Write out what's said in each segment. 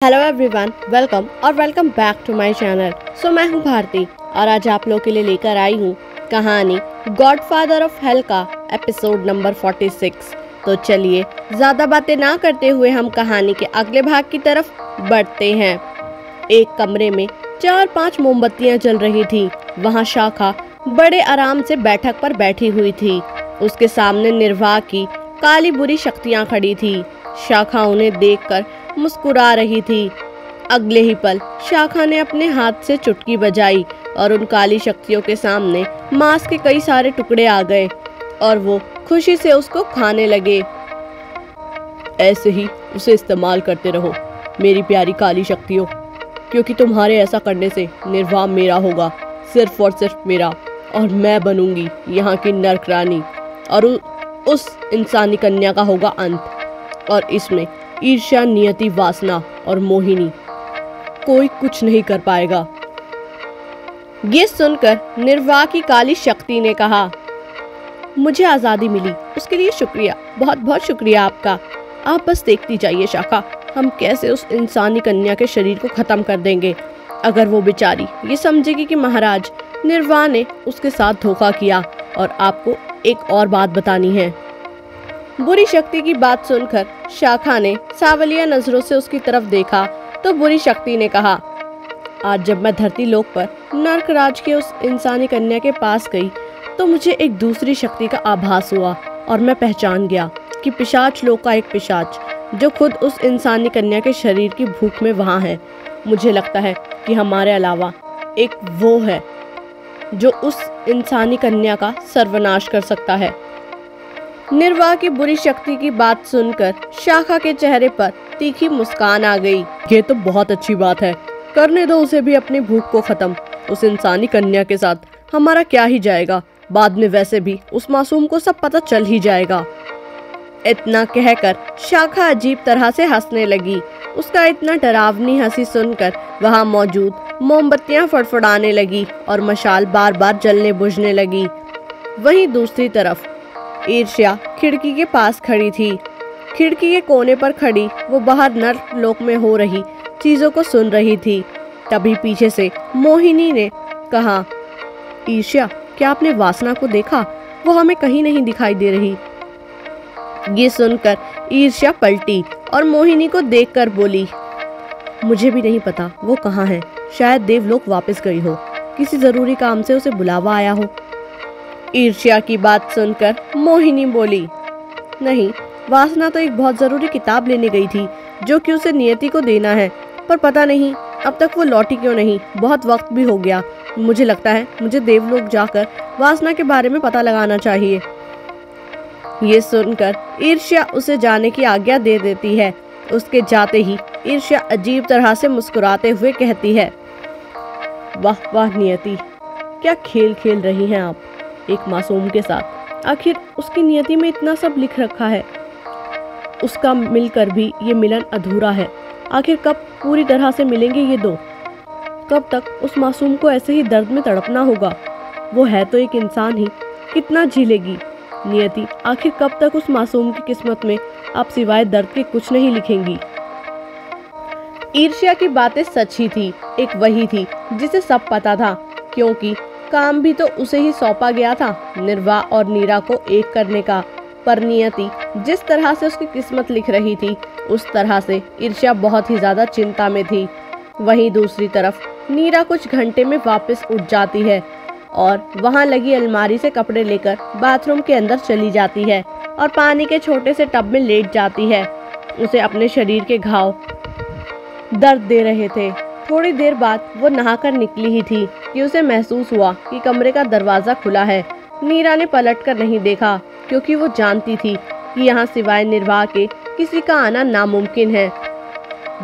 Hello everyone, welcome back to my channel. मैं हूं भारती और आज आप लोगों के लिए लेकर आई हूं कहानी गॉडफादर ऑफ हेल का एपिसोड नंबर 46। तो चलिए ज़्यादा बातें ना करते हुए हम कहानी के अगले भाग की तरफ बढ़ते हैं। एक कमरे में 4-5 मोमबत्तियां जल रही थी। वहां शाखा बड़े आराम से बैठक पर बैठी हुई थी। उसके सामने निर्वाह की काली बुरी शक्तियां खड़ी थी। शाखा उन्हें देखकर मुस्कुरा रही थी। अगले ही पल शाखा ने अपने हाथ से चुटकी बजाई और उन काली शक्तियों के सामने मांस के कई सारे टुकड़े आ गए और वो खुशी से उसको खाने लगे। ऐसे ही उसे इस्तेमाल करते रहो मेरी प्यारी काली शक्तियों, क्योंकि तुम्हारे ऐसा करने से निर्वाह मेरा होगा, सिर्फ और सिर्फ मेरा, और मैं बनूंगी यहाँ की नर्क रानी और उस इंसानी कन्या का होगा अंत। और इसमें ईर्ष्या, नियति, वासना और मोहिनी कोई कुछ नहीं कर पाएगा। ये सुनकर निर्वाह की काली शक्ति ने कहा, मुझे आज़ादी मिली उसके लिए शुक्रिया, बहुत बहुत शुक्रिया आपका। आप बस देखती जाइए शाखा, हम कैसे उस इंसानी कन्या के शरीर को खत्म कर देंगे। अगर वो बेचारी ये समझेगी कि महाराज निर्वाह ने उसके साथ धोखा किया। और आपको एक और बात बतानी है। बुरी शक्ति की बात सुनकर शाखा ने सावलिया नजरों से उसकी तरफ देखा तो बुरी शक्ति ने कहा, आज जब मैं धरती लोक पर नर्कराज के उस इंसानी कन्या के पास गई तो मुझे एक दूसरी शक्ति का आभास हुआ और मैं पहचान गया कि पिशाच लोक का एक पिशाच जो खुद उस इंसानी कन्या के शरीर की भूख में वहाँ है। मुझे लगता है कि हमारे अलावा एक वो है जो उस इंसानी कन्या का सर्वनाश कर सकता है। निर्वाह की बुरी शक्ति की बात सुनकर शाखा के चेहरे पर तीखी मुस्कान आ गई। ये तो बहुत अच्छी बात है, करने दो उसे भी अपनी भूख को खत्म। उस इंसानी कन्या के साथ हमारा क्या ही जाएगा, बाद में वैसे भी उस मासूम को सब पता चल ही जाएगा। इतना कहकर शाखा अजीब तरह से हंसने लगी। उसका इतना डरावनी हंसी सुनकर वहां मौजूद मोमबत्तियां फड़फड़ाने लगी और मशाल बार बार जलने बुझने लगी। वहीं दूसरी तरफ ईर्ष्या खिड़की के पास खड़ी थी। खिड़की के कोने पर खड़ी वो बाहर नर्क लोक में हो रही चीजों को सुन रही थी। तभी पीछे से मोहिनी ने कहा, ईर्ष्या, क्या आपने वासना को देखा? वो हमें कहीं नहीं दिखाई दे रही। ये सुनकर ईर्ष्या पलटी और मोहिनी को देखकर बोली, मुझे भी नहीं पता वो कहाँ है, शायद देवलोक वापस गई हो, किसी जरूरी काम से उसे बुलावा आया हो। ईर्ष्या की बात सुनकर मोहिनी बोली, नहीं, वासना तो एक बहुत जरूरी किताब लेने गई थी जो कि उसे नियति को देना है, पर पता नहीं अब तक वो लौटी क्यों नहीं। बहुत वक्त भी हो गया। मुझे लगता है मुझे देवलोक जाकर वासना के बारे में पता लगाना चाहिए। ये सुनकर ईर्ष्या उसे जाने की आज्ञा दे देती है। उसके जाते ही ईर्ष्या अजीब तरह से मुस्कुराते हुए कहती है, वाह वाह नियति, क्या खेल खेल रही हैं आप एक मासूम के साथ। आखिर उसकी नियति में इतना सब लिख रखा है, उसका मिलकर भी ये मिलन अधूरा है। आखिर कब पूरी तरह से मिलेंगे ये दो? कब तक उस मासूम को ऐसे ही दर्द में तड़पना होगा? वो है तो एक इंसान ही, कितना झेलेगी नियति? आखिर कब तक उस मासूम की किस्मत में आप सिवाय दर्द के कुछ नहीं लिखेंगी? ईर्ष्या की बातें सच ही थी। एक वही थी जिसे सब पता था, क्योंकि काम भी तो उसे ही सौंपा गया था, निर्वाह और नीरा को एक करने का। पर नियति जिस तरह से उसकी किस्मत लिख रही थी, उस तरह से ईर्ष्या बहुत ही ज्यादा चिंता में थी। वहीं दूसरी तरफ नीरा कुछ घंटे में वापस उठ जाती है और वहां लगी अलमारी से कपड़े लेकर बाथरूम के अंदर चली जाती है और पानी के छोटे से टब में लेट जाती है। उसे अपने शरीर के घाव दर्द दे रहे थे। थोड़ी देर बाद वो नहाकर निकली ही थी कि उसे महसूस हुआ कि कमरे का दरवाजा खुला है। नीरा ने पलटकर नहीं देखा, क्योंकि वो जानती थी कि यहाँ सिवाय निर्वाह के किसी का आना नामुमकिन है।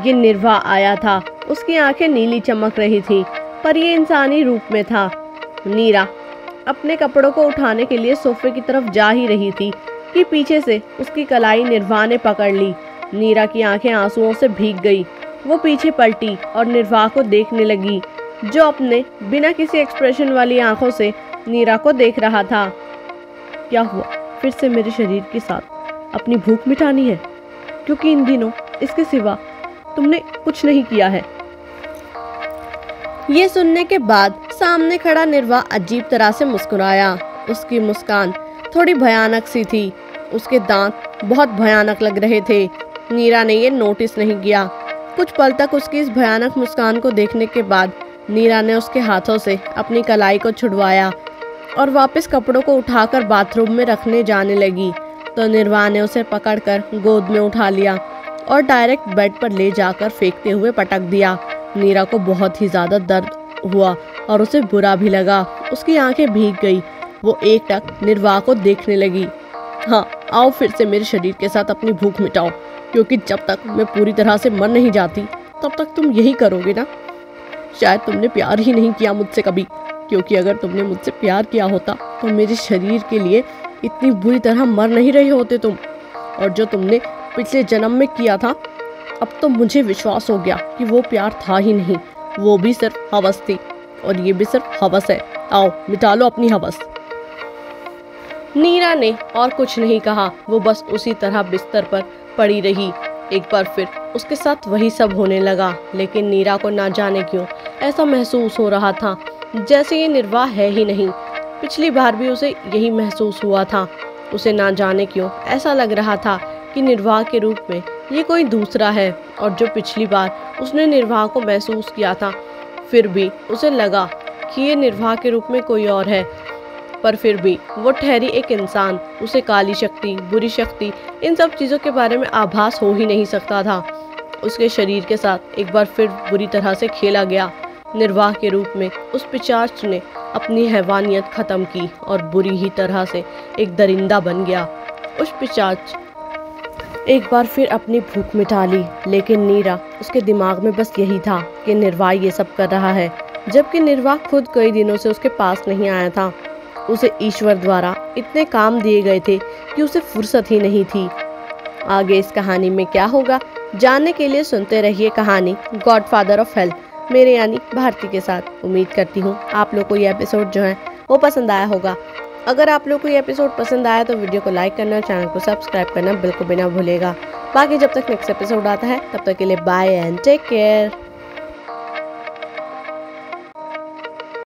ये निर्वाह आया था। उसकी आंखें नीली चमक रही थी, पर ये इंसानी रूप में था। नीरा अपने कपड़ों को उठाने के लिए सोफे की तरफ जा ही रही थी कि पीछे से उसकी कलाई निर्वाह ने पकड़ ली। नीरा की आंखें आंसुओं से भीग गई। वो पीछे पलटी और निर्वाह को देखने लगी, जो अपने बिना किसी एक्सप्रेशन वाली आंखों से नीरा को देख रहा था। क्या हुआ? फिर से मेरे शरीर के साथ अपनी भूख मिटानी है? क्योंकि इन दिनों इसके सिवा तुमने कुछ नहीं किया है। ये सुनने के बाद सामने खड़ा निर्वाह अजीब तरह से मुस्कुराया। उसकी मुस्कान थोड़ी भयानक सी थी। उसके दांत बहुत भयानक लग रहे थे। नीरा ने ये नोटिस नहीं किया। कुछ पल तक उसकी इस भयानक मुस्कान को देखने के बाद नीरा ने उसके हाथों से अपनी कलाई को छुड़वाया और वापस कपड़ों को उठाकर बाथरूम में रखने जाने लगी तो निर्वाह ने उसे पकड़कर गोद में उठा लिया और डायरेक्ट बेड पर ले जाकर फेंकते हुए पटक दिया। नीरा को बहुत ही ज़्यादा दर्द हुआ और उसे बुरा भी लगा। उसकी आंखें भीग गई। वो एकटक निर्वाह को देखने लगी। हाँ, आओ फिर से मेरे शरीर के साथ अपनी भूख मिटाओ, क्योंकि जब तक मैं पूरी तरह से मर नहीं जाती तब तक तुम यही करोगे ना। शायद तुमने प्यार ही नहीं किया मुझसे कभी, क्योंकि अगर तुमने मुझसे प्यार किया होता तो मेरे शरीर के लिए इतनी बुरी तरह मर नहीं रहे होते तुम। और जो तुमने पिछले जन्म में किया था, अब तो मुझे विश्वास हो गया कि वो प्यार था ही नहीं, वो भी सिर्फ हवस थी, और ये भी सिर्फ हवस है। आओ मिटा लो अपनी हवस। नीरा ने और कुछ नहीं कहा। वो बस उसी तरह बिस्तर पर पड़ी रही। एक बार फिर उसके साथ वही सब होने लगा, लेकिन नीरा को ना जाने क्यों ऐसा महसूस हो रहा था जैसे ये निर्वाह है ही नहीं। पिछली बार भी उसे यही महसूस हुआ था। उसे ना जाने क्यों ऐसा लग रहा था कि निर्वाह के रूप में ये कोई दूसरा है, और जो पिछली बार उसने निर्वाह को महसूस किया था फिर भी उसे लगा कि ये निर्वाह के रूप में कोई और है। पर फिर भी वो ठहरी एक इंसान। उसे काली शक्ति, बुरी शक्ति, इन सब चीज़ों के बारे में आभास हो ही नहीं सकता था। उसके शरीर के साथ एक बार फिर बुरी तरह से खेला गया। निर्वाह के रूप में उस पिशाच ने अपनी हैवानियत खत्म की और बुरी ही तरह से एक दरिंदा बन गया। उस पिशाच एक बार फिर अपनी भूख मिटा ली, लेकिन नीरा उसके दिमाग में बस यही था कि निर्वाह ये सब कर रहा है, जबकि निर्वाह खुद कई दिनों से उसके पास नहीं आया था। उसे ईश्वर द्वारा इतने काम दिए गए थे कि उसे फुर्सत ही नहीं थी। आगे इस कहानी में क्या होगा जानने के लिए सुनते रहिए कहानी गॉडफादर ऑफ हेल मेरे यानी भारती के साथ। उम्मीद करती हूँ आप लोग को ये एपिसोड जो है वो पसंद आया होगा। अगर आप लोग को ये एपिसोड पसंद आया तो वीडियो को लाइक करना, चैनल को सब्सक्राइब करना बिल्कुल भी ना भूलेगा। बाकी जब तक नेक्स्ट एपिसोड आता है तब तक के लिए बाय एंड टेक केयर।